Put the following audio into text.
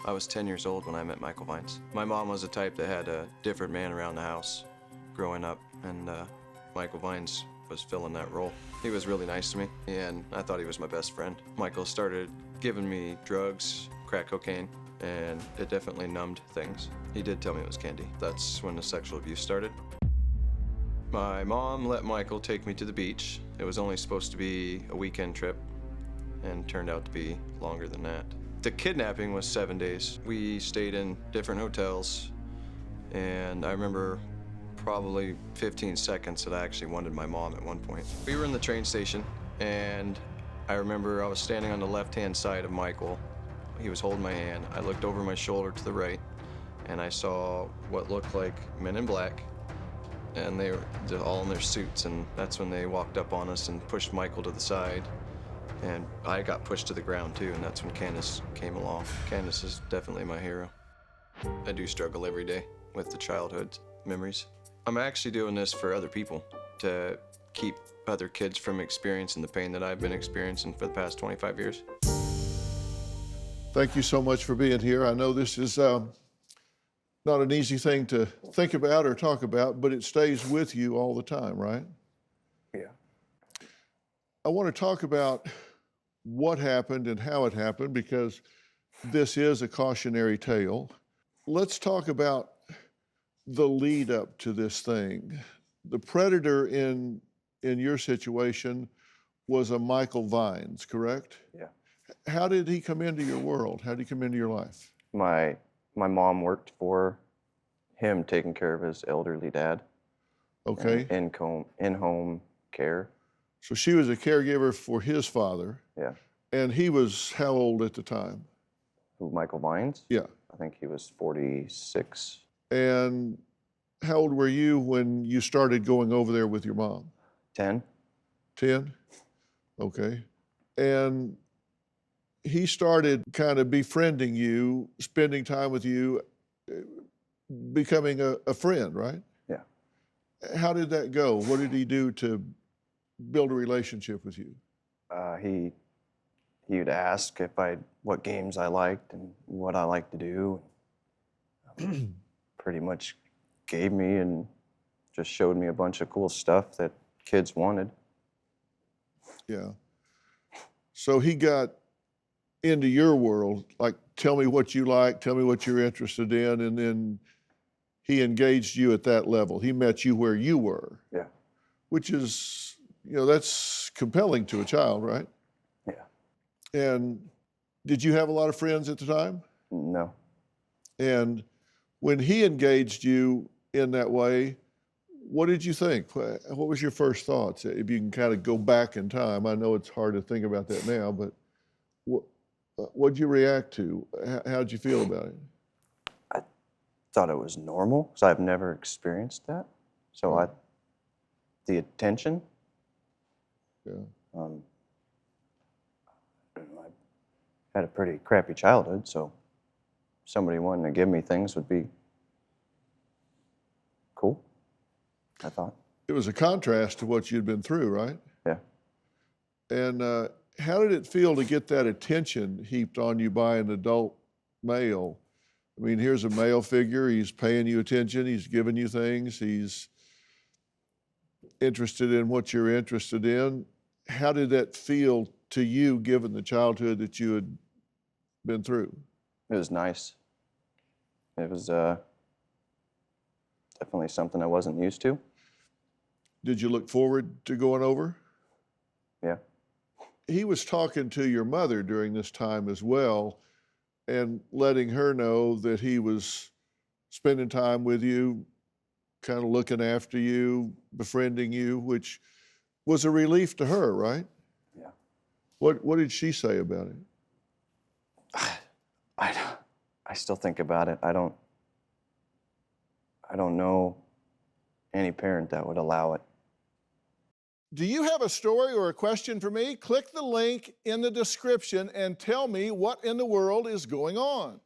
I was 10 years old when I met Michael Vines. My mom was the type that had a different man around the house growing up, and Michael Vines was filling that role. He was really nice to me, and I thought he was my best friend. Michael started giving me drugs, crack cocaine, and it definitely numbed things. He did tell me it was candy. That's when the sexual abuse started. My mom let Michael take me to the beach. It was only supposed to be a weekend trip, and turned out to be longer than that. The kidnapping was 7 days. We stayed in different hotels, and I remember probably 15 seconds that I actually wanted my mom at one point. We were in the train station, and I remember I was standing on the left-hand side of Michael. He was holding my hand. I looked over my shoulder to the right, and I saw what looked like men in black, and they were all in their suits, and that's when they walked up on us and pushed Michael to the side. And I got pushed to the ground too, and that's when Candace came along. Candace is definitely my hero. I do struggle every day with the childhood memories. I'm actually doing this for other people, to keep other kids from experiencing the pain that I've been experiencing for the past 25 years. Thank you so much for being here. I know this is not an easy thing to think about or talk about, but it stays with you all the time, right? Yeah. I want to talk about what happened and how it happened, because this is a cautionary tale. Let's talk about the lead up to this thing. The predator in your situation was a Michael Vines, correct? Yeah. How did he come into your world? How did he come into your life? My mom worked for him, taking care of his elderly dad. Okay. In-home care. So she was a caregiver for his father. Yeah. And he was how old at the time? Who, Michael Vines? Yeah. I think he was 46. And how old were you when you started going over there with your mom? 10. 10? Okay. And he started kind of befriending you, spending time with you, becoming a friend, right? Yeah. How did that go? What did he do to build a relationship with you? He would ask what games I liked and what I liked to do. Pretty much gave me and just showed me a bunch of cool stuff that kids wanted. Yeah. So he got into your world, like, tell me what you like, tell me what you're interested in, and then he engaged you at that level. He met you where you were. Yeah. Which is, that's compelling to a child, right? Yeah. And did you have a lot of friends at the time? No. And when he engaged you in that way, what did you think? What was your first thoughts? If you can kind of go back in time, I know it's hard to think about that now, but what'd you react to? How'd you feel about it? I thought it was normal, because I've never experienced that. So the attention. Yeah. I don't know, I had a pretty crappy childhood, so somebody wanting to give me things would be cool, I thought. It was a contrast to what you'd been through, right? Yeah. And how did it feel to get that attention heaped on you by an adult male? I mean, here's a male figure, he's paying you attention, he's giving you things, he's interested in what you're interested in. How did that feel to you, given the childhood that you had been through? It was nice. It was definitely something I wasn't used to. Did you look forward to going over? Yeah. He was talking to your mother during this time as well, and letting her know that he was spending time with you, kind of looking after you, befriending you, which was a relief to her, right? Yeah. What did she say about it? I still think about it. I don't know any parent that would allow it. Do you have a story or a question for me? Click the link in the description and tell me what in the world is going on.